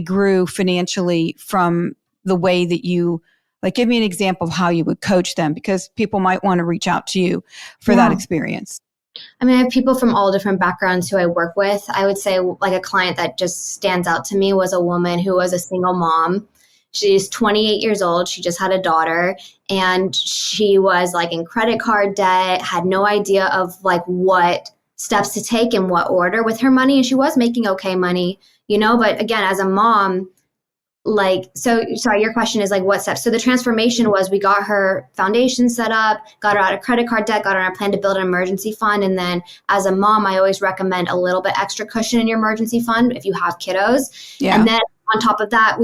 grew financially from the way that you, like, give me an example of how you would coach them, because people might want to reach out to you for that experience. I mean, I have people from all different backgrounds who I work with. I would say like a client that just stands out to me was a woman who was a single mom. She's 28 years old. She just had a daughter, and she was like in credit card debt, had no idea of like what steps to take in what order with her money. And she was making okay money, but again, as a mom, sorry, your question is like what steps? So the transformation was we got her foundation set up, got her out of credit card debt, got her on a plan to build an emergency fund. And then as a mom, I always recommend a little bit extra cushion in your emergency fund if you have kiddos. Yeah. And then on top of that,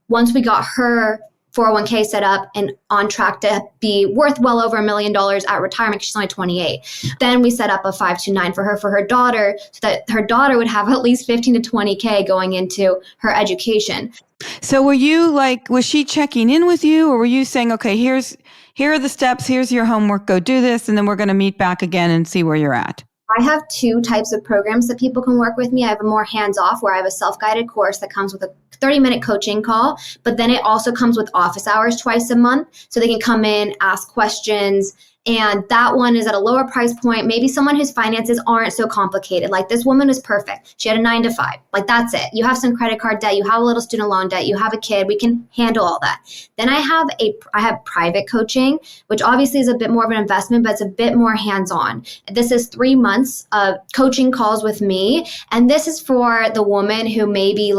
once we got her 401k set up and on track to be worth well over $1 million at retirement, she's only 28. Then we set up a 529 for her daughter, so that her daughter would have at least 15 to 20k going into her education. So was she checking in with you, or were you saying, okay, here are the steps, here's your homework, go do this, and then we're going to meet back again and see where you're at? I have two types of programs that people can work with me. I have a more hands-off where I have a self-guided course that comes with a 30-minute coaching call, but then it also comes with office hours twice a month. So they can come in, ask questions, and that one is at a lower price point. Maybe someone whose finances aren't so complicated. Like this woman is perfect. She had a 9 to 5. Like that's it. You have some credit card debt. You have a little student loan debt. You have a kid. We can handle all that. Then I have private coaching, which obviously is a bit more of an investment, but it's a bit more hands-on. This is 3 months of coaching calls with me. And this is for the woman who maybe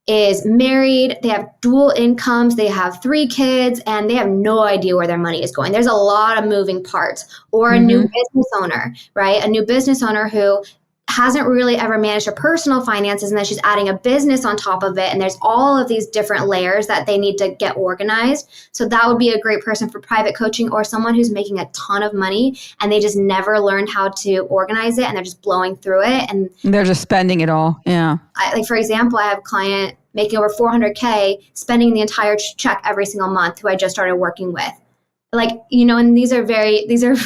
is married, they have dual incomes, they have 3 kids, and they have no idea where their money is going. There's a lot of moving parts. Or a new business owner, right? A new business owner who hasn't really ever managed her personal finances, and then she's adding a business on top of it. And there's all of these different layers that they need to get organized. So that would be a great person for private coaching, or someone who's making a ton of money and they just never learned how to organize it and they're just blowing through it. And they're just spending it all. Yeah. For example, I have a client making over 400K, spending the entire check every single month, who I just started working with. And these are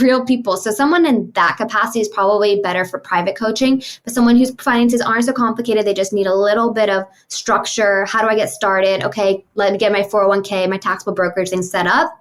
real people. So someone in that capacity is probably better for private coaching, but someone whose finances aren't so complicated, they just need a little bit of structure. How do I get started? Okay, let me get my 401k, my taxable brokerage thing set up.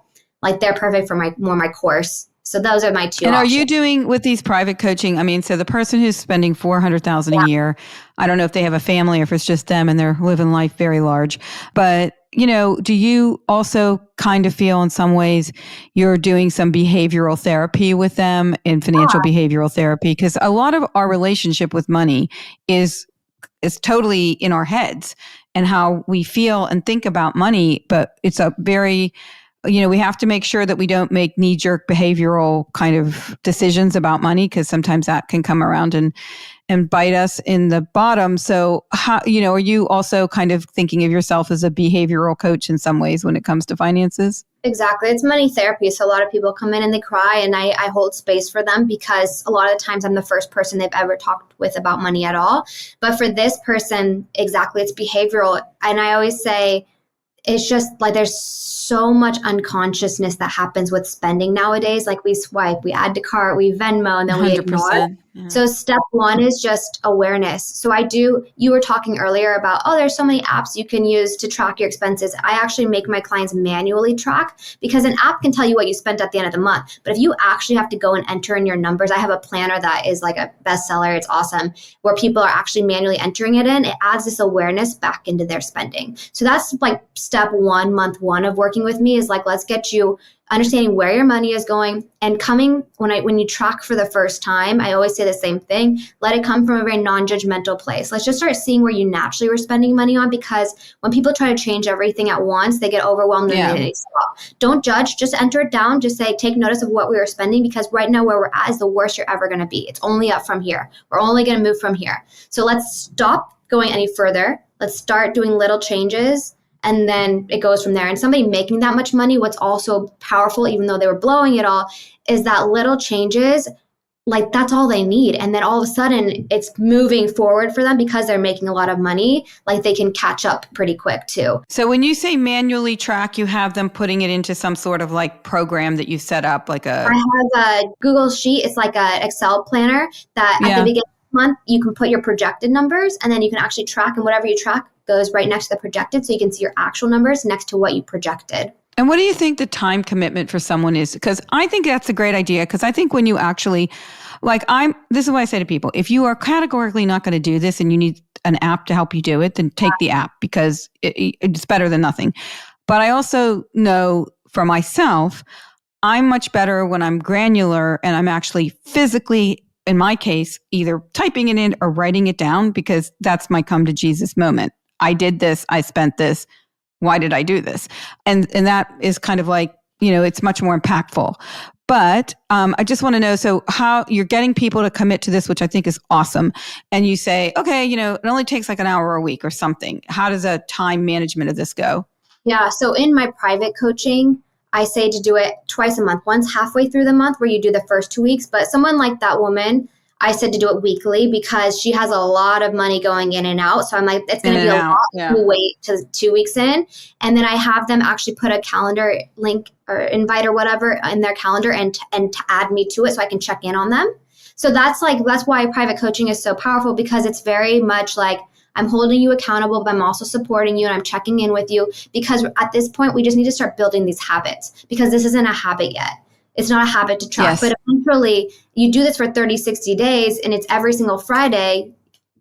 They're perfect for my course. So those are my two And options. Are you doing with these private coaching? So the person who's spending $400,000 a year, I don't know if they have a family or if it's just them and they're living life very large, but do you also kind of feel in some ways you're doing some behavioral therapy with them in financial behavioral therapy? Because a lot of our relationship with money is totally in our heads and how we feel and think about money, but it's a very we have to make sure that we don't make knee-jerk behavioral kind of decisions about money, because sometimes that can come around and bite us in the bottom. So, how, are you also kind of thinking of yourself as a behavioral coach in some ways when it comes to finances? Exactly. It's money therapy. So a lot of people come in and they cry, and I hold space for them because a lot of the times I'm the first person they've ever talked with about money at all. But for this person, exactly, it's behavioral. And I always say, it's just there's so much unconsciousness that happens with spending nowadays. We swipe, we add to cart, we Venmo, and then we ignore. Yeah. So step one is just awareness. So you were talking earlier about, there's so many apps you can use to track your expenses. I actually make my clients manually track, because an app can tell you what you spent at the end of the month. But if you actually have to go and enter in your numbers, I have a planner that is a bestseller. It's awesome, where people are actually manually entering it in. It adds this awareness back into their spending. So that's step one, month one of working with me is let's get you understanding where your money is going, and coming when you track for the first time, I always say the same thing. Let it come from a very non-judgmental place. Let's just start seeing where you naturally were spending money on, because when people try to change everything at once, they get overwhelmed and they stop. Don't judge. Just enter it down. Just say, take notice of what we were spending, because right now where we're at is the worst you're ever going to be. It's only up from here. We're only going to move from here. So let's stop going any further. Let's start doing little changes. And then it goes from there. And somebody making that much money, what's also powerful, even though they were blowing it all, is that little changes, that's all they need. And then all of a sudden it's moving forward for them because they're making a lot of money. They can catch up pretty quick too. So when you say manually track, you have them putting it into some sort of program that you set up, I have a Google Sheet. It's an Excel planner that at the beginning of the month, you can put your projected numbers, and then you can actually track, and whatever you track goes right next to the projected, so you can see your actual numbers next to what you projected. And what do you think the time commitment for someone is? Because I think that's a great idea, because I think when you actually, this is what I say to people, if you are categorically not going to do this and you need an app to help you do it, then take the app because it's better than nothing. But I also know for myself, I'm much better when I'm granular and I'm actually physically, in my case, either typing it in or writing it down, because that's my come to Jesus moment. I did this. I spent this. Why did I do this? And that is kind of like, it's much more impactful. But I just want to know, so how you're getting people to commit to this, which I think is awesome. And you say, okay, it only takes like an hour a week or something. How does a time management of this go? Yeah. So in my private coaching, I say to do it twice a month, once halfway through the month where you do the first 2 weeks. But someone like that woman, I said to do it weekly because she has a lot of money going in and out. So I'm like, it's going to be a lot to wait to 2 weeks in. And then I have them actually put a calendar link or invite or whatever in their calendar and to add me to it so I can check in on them. So that's why private coaching is so powerful, because it's very much like, I'm holding you accountable, but I'm also supporting you and I'm checking in with you, because at this point, we just need to start building these habits, because this isn't a habit yet. It's not a habit to track, but eventually you do this for 30, 60 days and it's every single Friday,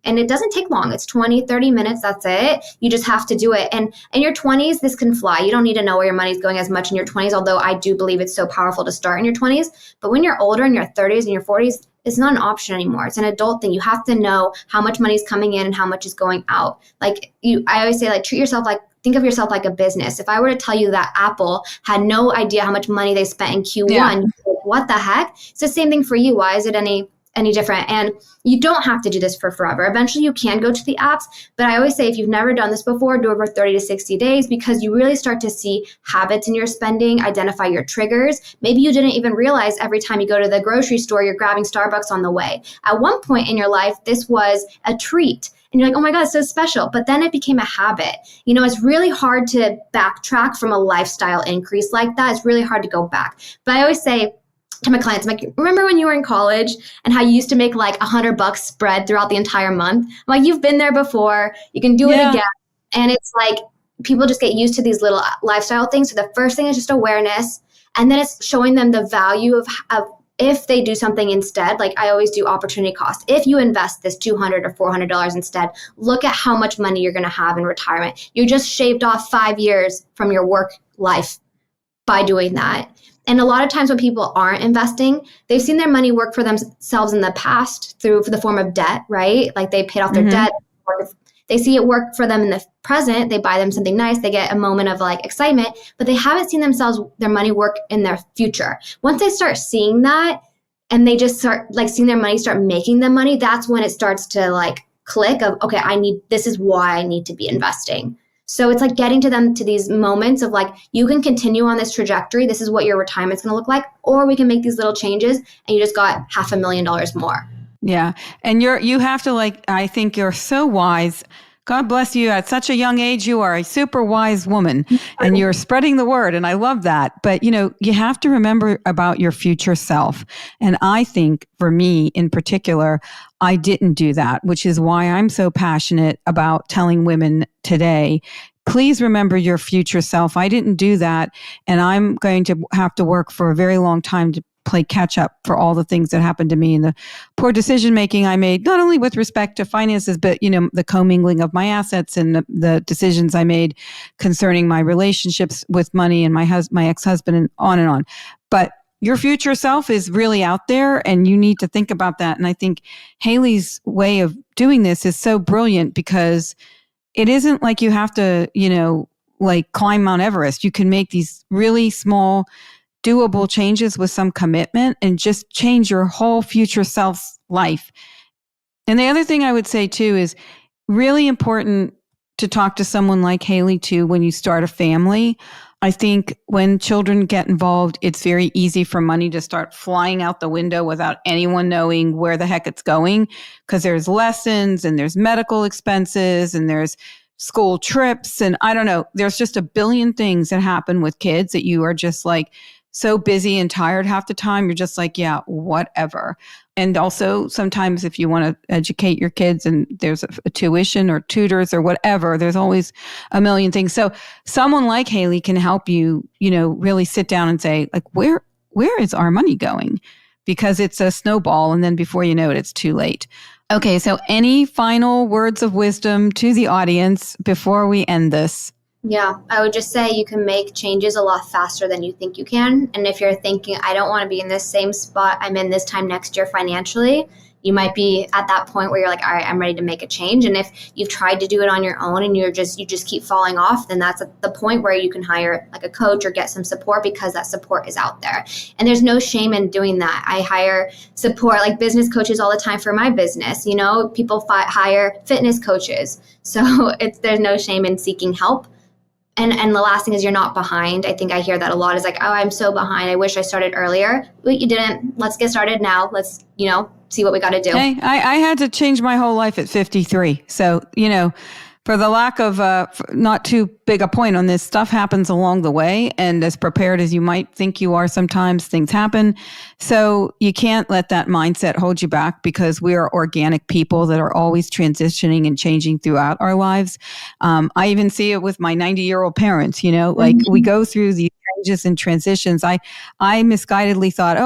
and it doesn't take long. It's 20, 30 minutes. That's it. You just have to do it. And in your 20s, this can fly. You don't need to know where your money's going as much in your 20s, although I do believe it's so powerful to start in your 20s. But when you're older, in your 30s and your 40s, it's not an option anymore. It's an adult thing. You have to know how much money is coming in and how much is going out. I always say, think of yourself like a business. If I were to tell you that Apple had no idea how much money they spent in Q1, you'd be like, what the heck? It's the same thing for you. Why is it any different? And you don't have to do this for forever. Eventually you can go to the apps, but I always say, if you've never done this before, do over 30 to 60 days, because you really start to see habits in your spending, identify your triggers. Maybe you didn't even realize every time you go to the grocery store, you're grabbing Starbucks on the way. At one point in your life, this was a treat. And you're like, oh my God, it's so special. But then it became a habit. It's really hard to backtrack from a lifestyle increase like that. It's really hard to go back. But I always say to my clients, I'm like, remember when you were in college and how you used to make like $100 spread throughout the entire month? I'm like, you've been there before. You can do it again. And it's like, people just get used to these little lifestyle things. So the first thing is just awareness. And then it's showing them the value of if they do something instead. Like I always do opportunity cost. If you invest this $200 or $400 instead, look at how much money you're going to have in retirement. You just shaved off 5 years from your work life by doing that. And a lot of times when people aren't investing, they've seen their money work for themselves in the past through the form of debt, right? Like they paid off their debt. They see it work for them in the present. They buy them something nice. They get a moment of like excitement, but they haven't seen their money work in their future. Once they start seeing that and they just start like seeing their money start making them money, that's when it starts to like click of, okay, this is why I need to be investing. So it's like getting to them to these moments of like, you can continue on this trajectory. This is what your retirement's going to look like, or we can make these little changes and you just got $500,000 more. Yeah. And you have to I think you're so wise. God bless you. At such a young age, you are a super wise woman and you're spreading the word. And I love that. But, you have to remember about your future self. And I think for me in particular, I didn't do that, which is why I'm so passionate about telling women today, please remember your future self. I didn't do that. And I'm going to have to work for a very long time to play catch up for all the things that happened to me and the poor decision making I made, not only with respect to finances, but the commingling of my assets and the decisions I made concerning my relationships with money and my ex-husband and on and on. But your future self is really out there and you need to think about that. And I think Haley's way of doing this is so brilliant because it isn't like you have to, climb Mount Everest. You can make these really small doable changes with some commitment and just change your whole future self's life. And the other thing I would say too is really important to talk to someone like Haley too when you start a family. I think when children get involved, it's very easy for money to start flying out the window without anyone knowing where the heck it's going, because there's lessons and there's medical expenses and there's school trips. And I don't know, there's just a billion things that happen with kids that you are just like, so busy and tired half the time, you're just like, yeah, whatever. And also sometimes if you want to educate your kids and there's a tuition or tutors or whatever, there's always a million things. So someone like Haley can help you, really sit down and say, like, where is our money going? Because it's a snowball. And then before you know it, it's too late. Okay, so any final words of wisdom to the audience before we end this? Yeah, I would just say you can make changes a lot faster than you think you can. And if you're thinking, I don't want to be in this same spot I'm in this time next year financially, you might be at that point where you're like, all right, I'm ready to make a change. And if you've tried to do it on your own and you just keep falling off, then that's the point where you can hire like a coach or get some support, because that support is out there. And there's no shame in doing that. I hire support, like business coaches all the time for my business. You know, people hire fitness coaches. So there's no shame in seeking help. And the last thing is, you're not behind. I think I hear that a lot, is like, oh, I'm so behind. I wish I started earlier. But you didn't. Let's get started now. Let's, see what we got to do. Hey, I had to change my whole life at 53. So, for the lack of not too big a point on this, stuff happens along the way. And as prepared as you might think you are, sometimes things happen. So you can't let that mindset hold you back, because we are organic people that are always transitioning and changing throughout our lives. I even see it with my 90-year-old parents, like we go through these changes and transitions. I misguidedly thought,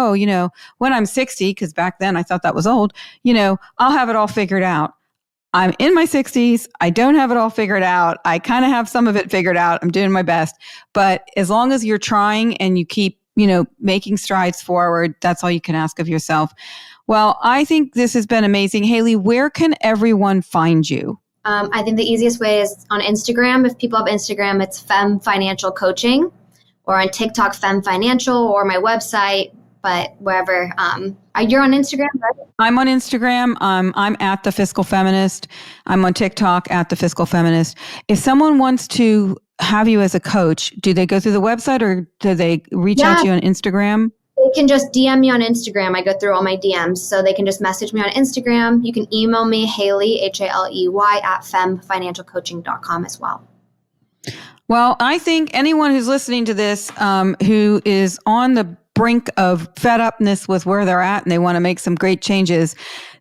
when I'm 60, because back then I thought that was old, I'll have it all figured out. I'm in my 60s. I don't have it all figured out. I kind of have some of it figured out. I'm doing my best. But as long as you're trying and you keep, making strides forward, that's all you can ask of yourself. Well, I think this has been amazing. Haley, where can everyone find you? I think the easiest way is on Instagram. If people have Instagram, it's Fem Financial Coaching, or on TikTok, Fem Financial, or my website. But wherever, you're on Instagram, right? I'm on Instagram. I'm at the Fiscal Feminist. I'm on TikTok at the Fiscal Feminist. If someone wants to have you as a coach, do they go through the website, or do they reach out to you on Instagram? They can just DM me on Instagram. I go through all my DMs, so they can just message me on Instagram. You can email me, Haley, Haley, at femfinancialcoaching.com as well. Well, I think anyone who's listening to this, who is on the brink of fed upness with where they're at and they want to make some great changes,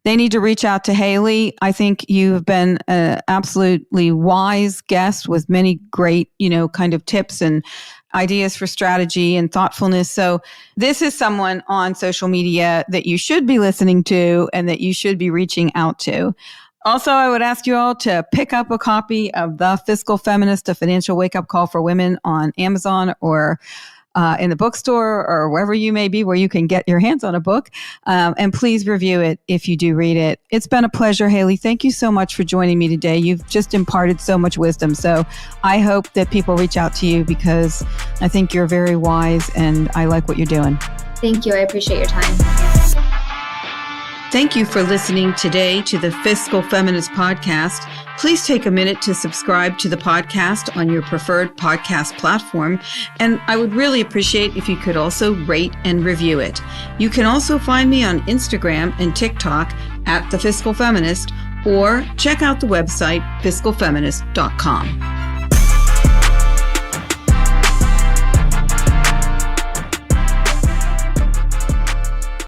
they need to reach out to Haley. I think you've been an absolutely wise guest with many great, kind of tips and ideas for strategy and thoughtfulness. So this is someone on social media that you should be listening to and that you should be reaching out to. Also, I would ask you all to pick up a copy of The Fiscal Feminist, a financial wake-up call for women, on Amazon or in the bookstore or wherever you may be where you can get your hands on a book. And please review it if you do read it. It's been a pleasure, Haley. Thank you so much for joining me today. You've just imparted so much wisdom. So I hope that people reach out to you, because I think you're very wise and I like what you're doing. Thank you. I appreciate your time. Thank you for listening today to the Fiscal Feminist Podcast. Please take a minute to subscribe to the podcast on your preferred podcast platform. And I would really appreciate if you could also rate and review it. You can also find me on Instagram and TikTok at The Fiscal Feminist, or check out the website fiscalfeminist.com.